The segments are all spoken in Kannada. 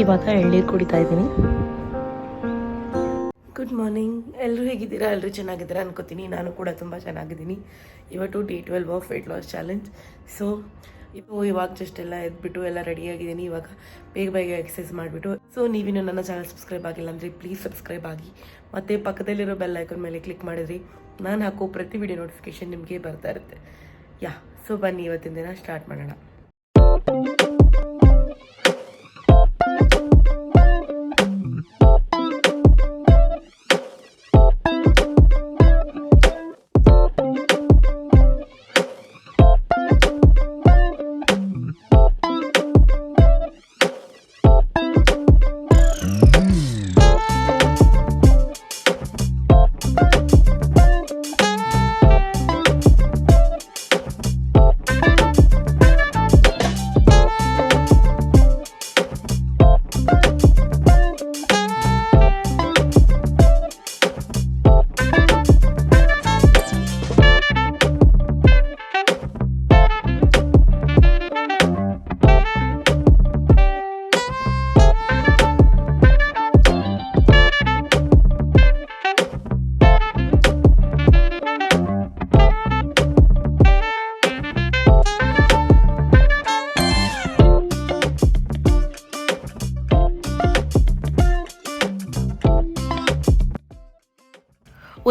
ಇವಾಗ ಎಳ್ನೀರು ಕುಡಿತಾ ಇದ್ದೀನಿ. ಗುಡ್ ಮಾರ್ನಿಂಗ್, ಎಲ್ಲರೂ ಹೇಗಿದ್ದೀರಾ? ಎಲ್ಲರೂ ಚೆನ್ನಾಗಿದ್ದೀರಾ ಅನ್ಕೋತೀನಿ. ನಾನು ಕೂಡ ತುಂಬ ಚೆನ್ನಾಗಿದ್ದೀನಿ. ಇವತ್ತು Day 12 of weight loss challenge. So ಇವಾಗ ಜಸ್ಟ್ ಎಲ್ಲ ಎದ್ಬಿಟ್ಟು ಎಲ್ಲ ರೆಡಿಯಾಗಿದ್ದೀನಿ. ಇವಾಗ ಬೇಗ ಎಕ್ಸಸೈಸ್ ಮಾಡಿಬಿಟ್ಟು. ಸೊ ನೀವಿನ್ನು ನನ್ನ ಚಾನಲ್ ಸಬ್ಸ್ಕ್ರೈಬ್ ಆಗಿಲ್ಲ ಅಂದರೆ ಪ್ಲೀಸ್ ಸಬ್ಸ್ಕ್ರೈಬ್ ಆಗಿ, ಮತ್ತು ಪಕ್ಕದಲ್ಲಿರೋ ಬೆಲ್ ಐಕಾನ್ ಮೇಲೆ ಕ್ಲಿಕ್ ಮಾಡಿದ್ರಿ ನಾನು ಹಾಕೋ ಪ್ರತಿ ವಿಡಿಯೋ ನೋಟಿಫಿಕೇಶನ್ ನಿಮಗೆ ಬರ್ತಾ ಇರುತ್ತೆ. ಸೊ ಬನ್ನಿ ಇವತ್ತಿನ ದಿನ ಸ್ಟಾರ್ಟ್ ಮಾಡೋಣ.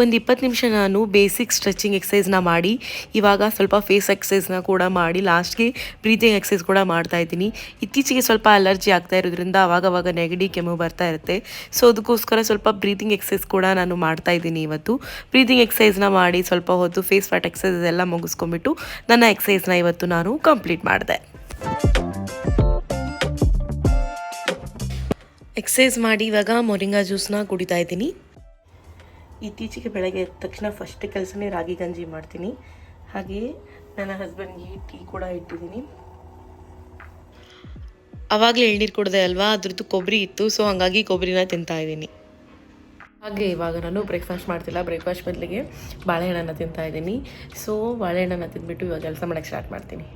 ಒಂದು 20 ನಿಮಿಷ ನಾನು ಬೇಸಿಕ್ ಸ್ಟ್ರೆಚಿಂಗ್ ಎಕ್ಸಸೈಸ್ನ ಮಾಡಿ, ಇವಾಗ ಸ್ವಲ್ಪ ಫೇಸ್ ಎಕ್ಸಸೈಸ್ನ ಕೂಡ ಮಾಡಿ, ಲಾಸ್ಟ್ಗೆ ಬ್ರೀತಿಂಗ್ ಎಕ್ಸಸೈಸ್ ಕೂಡ ಮಾಡ್ತಾ ಇದ್ದೀನಿ. ಇತ್ತೀಚೆಗೆ ಸ್ವಲ್ಪ ಅಲರ್ಜಿ ಆಗ್ತಾ ಇರೋದ್ರಿಂದ ಅವಾಗವಾಗ ನೆಗಡಿ ಕೆಮ್ಮು ಬರ್ತಾ ಇರುತ್ತೆ. ಸೊ ಅದಕ್ಕೋಸ್ಕರ ಸ್ವಲ್ಪ ಬ್ರೀತಿಂಗ್ ಎಕ್ಸಸೈಸ್ ಕೂಡ ನಾನು ಮಾಡ್ತಾ ಇದ್ದೀನಿ. ಇವತ್ತು ಬ್ರೀತಿಂಗ್ ಎಕ್ಸಸೈಸ್ನ ಮಾಡಿ ಸ್ವಲ್ಪ ಹೊತ್ತು ಫೇಸ್ ಫ್ಯಾಟ್ ಎಕ್ಸಸೈಸ್ ಎಲ್ಲ ಮುಗಿಸ್ಕೊಂಡ್ಬಿಟ್ಟು ನನ್ನ ಎಕ್ಸಸೈಸ್ನ ಇವತ್ತು ನಾನು ಕಂಪ್ಲೀಟ್ ಮಾಡಿದೆ. ಎಕ್ಸಸೈಸ್ ಮಾಡಿ ಇವಾಗ ಮೊರಿಂಗಾ ಜ್ಯೂಸ್ನ ಕುಡಿತಾ ಇದ್ದೀನಿ. ಇತ್ತೀಚೆಗೆ ಬೆಳಗ್ಗೆ ಎದ್ದ ತಕ್ಷಣ ಫಸ್ಟ್ ಕೆಲಸನೇ ರಾಗಿ ಗಂಜಿ ಮಾಡ್ತೀನಿ. ಹಾಗೆಯೇ ನನ್ನ ಹಸ್ಬೆಂಡ್ಗೆ ಟೀ ಕೂಡ ಇಟ್ಟಿದ್ದೀನಿ. ಆವಾಗಲೇ ಎಳ್ನೀರು ಕುಡಿದೆ ಅಲ್ವಾ, ಅದ್ರದ್ದು ಕೊಬ್ಬರಿ ಇತ್ತು. ಸೊ ಹಾಗಾಗಿ ಕೊಬ್ಬರಿನ ತಿಂತಾ ಇದ್ದೀನಿ. ಹಾಗೆ ಇವಾಗ ನಾನು ಬ್ರೇಕ್ಫಾಸ್ಟ್ ಮಾಡ್ತಿಲ್ಲ, ಬ್ರೇಕ್ಫಾಸ್ಟ್ ಬದಲಿಗೆ ಬಾಳೆಹಣ್ಣನ್ನು ತಿಂತಾ ಇದ್ದೀನಿ. ಸೊ ಬಾಳೆಹಣ್ಣನ್ನು ತಿಂದ್ಬಿಟ್ಟು ಇವಾಗ ಕೆಲಸ ಮಾಡೋಕ್ಕೆ ಸ್ಟಾರ್ಟ್ ಮಾಡ್ತೀನಿ.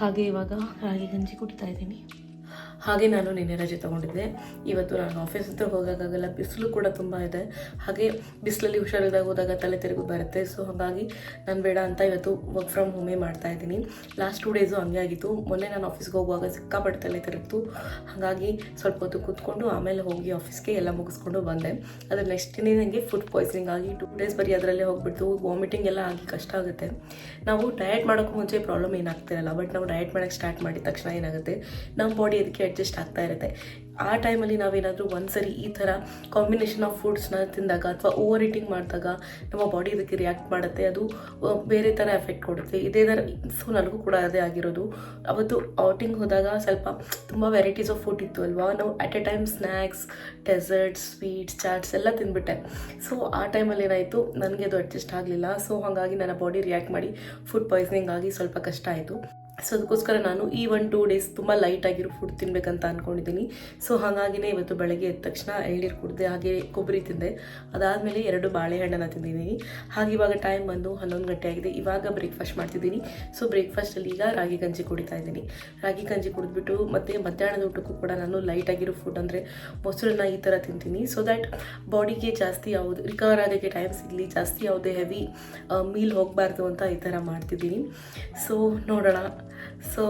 ಹಾಗೆ ಇವಾಗ ರಾಗಿ ಗಂಜಿ ಕುಡಿತಾ ಇದ್ದೀನಿ. ಹಾಗೆ ನಾನು ನಿನ್ನೆ ರಜೆ ತೊಗೊಂಡಿದ್ದೆ. ಇವತ್ತು ನಾನು ಆಫೀಸ್ ಹತ್ರ ಹೋಗೋಕ್ಕಾಗಲ್ಲ, ಬಿಸಿಲು ಕೂಡ ತುಂಬ ಇದೆ. ಹಾಗೆ ಬಿಸಿಲಲ್ಲಿ ಹುಷಾರಿದಾಗ ಹೋದಾಗ ತಲೆ ತಿರುಗು ಬರುತ್ತೆ. ಸೊ ಹಾಗಾಗಿ ನಾನು ಬೇಡ ಅಂತ ಇವತ್ತು ವರ್ಕ್ ಫ್ರಮ್ ಹೋಮೇ ಮಾಡ್ತಾಯಿದ್ದೀನಿ. ಲಾಸ್ಟ್ 2 ಡೇಸು ಹಂಗೆ ಆಗಿತ್ತು. ಮೊನ್ನೆ ನಾನು ಆಫೀಸ್ಗೆ ಹೋಗುವಾಗ ಸಿಕ್ಕಾಪಟ್ಟೆ ತಲೆ ತಿರುಗಿತು. ಹಾಗಾಗಿ ಸ್ವಲ್ಪ ಹೊತ್ತು ಕೂತ್ಕೊಂಡು ಆಮೇಲೆ ಹೋಗಿ ಆಫೀಸ್ಗೆ ಎಲ್ಲ ಮುಗಿಸ್ಕೊಂಡು ಬಂದೆ. ಅದ್ರ ನೆಕ್ಸ್ಟ್ ಡೇ ನನಗೆ ಫುಡ್ ಪಾಯ್ಸನಿಂಗ್ ಆಗಿ 2 ಡೇಸ್ ಬರೀ ಅದರಲ್ಲೇ ಹೋಗ್ಬಿಟ್ಟು ವಾಮಿಟಿಂಗ್ ಎಲ್ಲ ಆಗಿ ಕಷ್ಟ ಆಗುತ್ತೆ. ನಾವು ಡಯಟ್ ಮಾಡೋಕ್ಕೂ ಮುಂಚೆ ಪ್ರಾಬ್ಲಮ್ ಏನಾಗ್ತಿರಲ್ಲ, ಬಟ್ ನಾವು ಡಯಟ್ ಮಾಡೋಕ್ಕೆ ಸ್ಟಾರ್ಟ್ ಮಾಡಿದ ತಕ್ಷಣ ಏನಾಗುತ್ತೆ, ನಮ್ಮ ಬಾಡಿ ಅದಕ್ಕೆ ಅಡ್ಜಸ್ಟ್ ಆಗ್ತಾ ಇರುತ್ತೆ. ಆ ಟೈಮಲ್ಲಿ ನಾವೇನಾದರೂ ಒಂದ್ಸರಿ ಈ ಥರ ಕಾಂಬಿನೇಷನ್ ಆಫ್ ಫುಡ್ಸ್ನ ತಿಂದಾಗ ಅಥವಾ ಓವರ್ ಈಟಿಂಗ್ ಮಾಡಿದಾಗ ನಮ್ಮ ಬಾಡಿ ಅದಕ್ಕೆ ರಿಯಾಕ್ಟ್ ಮಾಡುತ್ತೆ. ಅದು ಬೇರೆ ಥರ ಎಫೆಕ್ಟ್ ಕೊಡುತ್ತೆ. ಇದೇ ಥರ ಸೊ ನನಗೂ ಕೂಡ ಅದೇ ಆಗಿರೋದು. ಅವತ್ತು ಔಟಿಂಗ್ ಹೋದಾಗ ಸ್ವಲ್ಪ ತುಂಬ ವೆರೈಟೀಸ್ ಆಫ್ ಫುಡ್ ಇತ್ತು ಅಲ್ವಾ, ನಾವು at a time snacks, desserts, sweets, chats ಎಲ್ಲ ತಿಂದ್ಬಿಟ್ಟೆ. ಸೊ ಆ ಟೈಮಲ್ಲಿ ಏನಾಯಿತು, ನನಗೆ ಅದು ಅಡ್ಜಸ್ಟ್ ಆಗಲಿಲ್ಲ. ಸೊ ಹಾಗಾಗಿ ನನ್ನ ಬಾಡಿ ರಿಯಾಕ್ಟ್ ಮಾಡಿ ಫುಡ್ ಪಾಯ್ಸನಿಂಗ್ ಆಗಿ ಸ್ವಲ್ಪ ಕಷ್ಟ ಆಯಿತು. ಸೊ ಅದಕ್ಕೋಸ್ಕರ ನಾನು ಈ 1-2 ಡೇಸ್ ತುಂಬ ಲೈಟ್ ಆಗಿರೋ ಫುಡ್ ತಿನ್ನಬೇಕಂತ ಅಂದ್ಕೊಂಡಿದ್ದೀನಿ. ಸೊ ಹಾಗಾಗಿನೇ ಇವತ್ತು ಬೆಳಗ್ಗೆ ಎದ್ದ ತಕ್ಷಣ ಎಳ್ನೀರು ಕುಡಿದೆ, ಹಾಗೆ ಕೊಬ್ಬರಿ ತಿಂದೆ. ಅದಾದಮೇಲೆ 2 ಬಾಳೆಹಣ್ಣನ್ನು ತಿಂದಿದ್ದೀನಿ. ಹಾಗೆ ಇವಾಗ ಟೈಮ್ ಬಂದು 11 ಗಂಟೆ ಆಗಿದೆ. ಇವಾಗ ಬ್ರೇಕ್ಫಾಸ್ಟ್ ಮಾಡ್ತಿದ್ದೀನಿ. ಸೊ ಬ್ರೇಕ್ಫಾಸ್ಟಲ್ಲಿ ಈಗ ರಾಗಿ ಗಂಜಿ ಕುಡಿತಾ ಇದ್ದೀನಿ. ರಾಗಿ ಗಂಜಿ ಕುಡಿದ್ಬಿಟ್ಟು ಮತ್ತು ಮಧ್ಯಾಹ್ನದ ಊಟಕ್ಕೂ ಕೂಡ ನಾನು ಲೈಟ್ ಆಗಿರೋ ಫುಡ್ ಅಂದರೆ ಮೊಸರನ್ನ ಈ ಥರ ತಿಂತೀನಿ. ಸೊ ದ್ಯಾಟ್ ಬಾಡಿಗೆ ಜಾಸ್ತಿ ಯಾವುದು ರಿಕವರ್ ಆಗೋಕ್ಕೆ ಟೈಮ್ ಸಿಗಲಿ, ಜಾಸ್ತಿ ಯಾವುದೇ ಹೆವಿ ಮೀಲ್ ಹೋಗಬಾರ್ದು ಅಂತ ಈ ಥರ ಮಾಡ್ತಿದ್ದೀನಿ. ಸೊ ನೋಡೋಣ. ಸೊ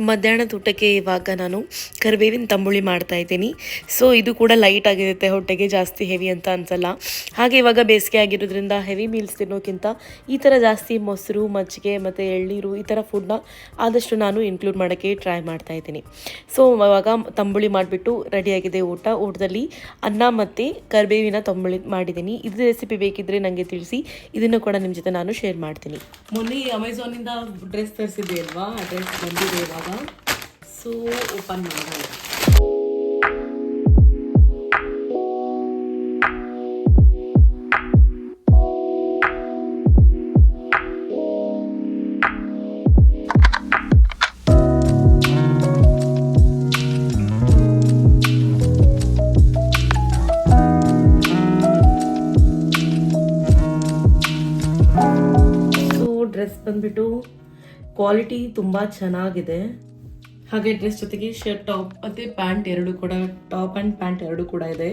ಮಧ್ಯಾಹ್ನದ ಊಟಕ್ಕೆ ಇವಾಗ ನಾನು ಕರಿಬೇವಿನ ತಂಬುಳಿ ಮಾಡ್ತಾ ಇದ್ದೀನಿ. ಸೊ ಇದು ಕೂಡ ಲೈಟ್ ಆಗಿರುತ್ತೆ, ಹೊಟ್ಟೆಗೆ ಜಾಸ್ತಿ ಹೆವಿ ಅಂತ ಅನ್ಸಲ್ಲ. ಹಾಗೆ ಇವಾಗ ಬೇಸಿಗೆ ಆಗಿರೋದ್ರಿಂದ ಹೆವಿ ಮೀಲ್ಸ್ ತಿನ್ನೋಕ್ಕಿಂತ ಈ ಥರ ಜಾಸ್ತಿ ಮೊಸರು, ಮಜ್ಜಿಗೆ ಮತ್ತು ಎಳ್ನೀರು ಈ ಥರ ಫುಡ್ನ ಆದಷ್ಟು ನಾನು ಇನ್ಕ್ಲೂಡ್ ಮಾಡೋಕ್ಕೆ ಟ್ರೈ ಮಾಡ್ತಾ ಇದ್ದೀನಿ. ಸೊ ಇವಾಗ ತಂಬುಳಿ ಮಾಡಿಬಿಟ್ಟು ರೆಡಿಯಾಗಿದೆ ಊಟ. ಊಟದಲ್ಲಿ ಅನ್ನ ಮತ್ತು ಕರಿಬೇವಿನ ತಂಬುಳಿ ಮಾಡಿದ್ದೀನಿ. ಇದು ರೆಸಿಪಿ ಬೇಕಿದ್ದರೆ ನನಗೆ ತಿಳಿಸಿ, ಇದನ್ನು ಕೂಡ ನಿಮ್ಮ ಜೊತೆ ನಾನು ಶೇರ್ ಮಾಡ್ತೀನಿ. ಮೊನ್ನೆ ಅಮೆಝಾನಿಂದ ಡ್ರೆಸ್ ತರಿಸಿದ್ದೆ ಅಲ್ವಾ, ಆ ಡ್ರೆಸ್ ಬಂದಿದೆ ಇವಾಗ. ಸೊ ಓಪನ್ ಮಾಡೋಣ. ಡ್ರೆಸ್ ಬಂದ್ಬಿಟ್ಟು ಕ್ವಾಲಿಟಿ ತುಂಬ ಚೆನ್ನಾಗಿದೆ. ಹಾಗೆ ಡ್ರೆಸ್ ಜೊತೆಗೆ ಶರ್ಟ್ ಟಾಪ್ ಮತ್ತು ಪ್ಯಾಂಟ್ ಎರಡು ಕೂಡ, ಟಾಪ್ ಆ್ಯಂಡ್ ಪ್ಯಾಂಟ್ ಎರಡು ಕೂಡ ಇದೆ.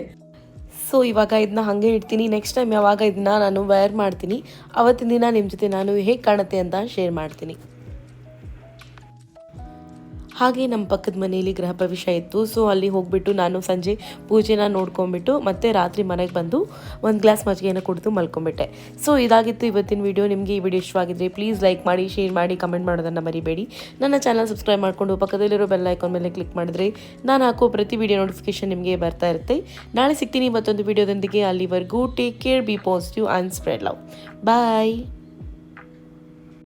ಸೊ ಇವಾಗ ಇದನ್ನ ಹಾಗೆ ಇಡ್ತೀನಿ. ನೆಕ್ಸ್ಟ್ ಟೈಮ್ ಯಾವಾಗ ಇದನ್ನ ನಾನು ವೇರ್ ಮಾಡ್ತೀನಿ ಅವತ್ತಿನ ದಿನ ನಿಮ್ಮ ಜೊತೆ ನಾನು ಹೇಗೆ ಕಾಣುತ್ತೆ ಅಂತ ಶೇರ್ ಮಾಡ್ತೀನಿ. ಹಾಗೆ ನಮ್ಮ ಪಕ್ಕದ ಮನೆಯಲ್ಲಿ ಗೃಹ ಪ್ರವೇಶ ಇತ್ತು. ಸೊ ಅಲ್ಲಿ ಹೋಗ್ಬಿಟ್ಟು ನಾನು ಸಂಜೆ ಪೂಜೆನ ನೋಡ್ಕೊಂಡ್ಬಿಟ್ಟು ಮತ್ತೆ ರಾತ್ರಿ ಮನೆಗೆ ಬಂದು ಒಂದು ಗ್ಲಾಸ್ ಮಜ್ಜಿಗೆಯನ್ನು ಕುಡಿದು ಮಲ್ಕೊಂಡ್ಬಿಟ್ಟೆ. ಸೊ ಇದಾಗಿತ್ತು ಇವತ್ತಿನ ವಿಡಿಯೋ. ನಿಮಗೆ ಈ ವಿಡಿಯೋ ಇಷ್ಟವಾಗಿದ್ರೆ ಪ್ಲೀಸ್ ಲೈಕ್ ಮಾಡಿ, ಶೇರ್ ಮಾಡಿ, ಕಮೆಂಟ್ ಮಾಡೋದನ್ನು ಮರಿಬೇಡಿ. ನನ್ನ ಚಾನಲ್ ಸಬ್ಸ್ಕ್ರೈಬ್ ಮಾಡಿಕೊಂಡು ಪಕ್ಕದಲ್ಲಿರೋ ಬೆಲ್ ಐಕಾನ್ ಮೇಲೆ ಕ್ಲಿಕ್ ಮಾಡಿದ್ರೆ ನಾನು ಹಾಕೋ ಪ್ರತಿ ವಿಡಿಯೋ ನೋಟಿಫಿಕೇಶನ್ ನಿಮಗೆ ಬರ್ತಾ ಇರುತ್ತೆ. ನಾಳೆ ಸಿಗ್ತೀನಿ ಮತ್ತೊಂದು ವಿಡಿಯೋದೊಂದಿಗೆ. ಅಲ್ಲಿವರೆಗೂ take care, be positive and spread love. Bye.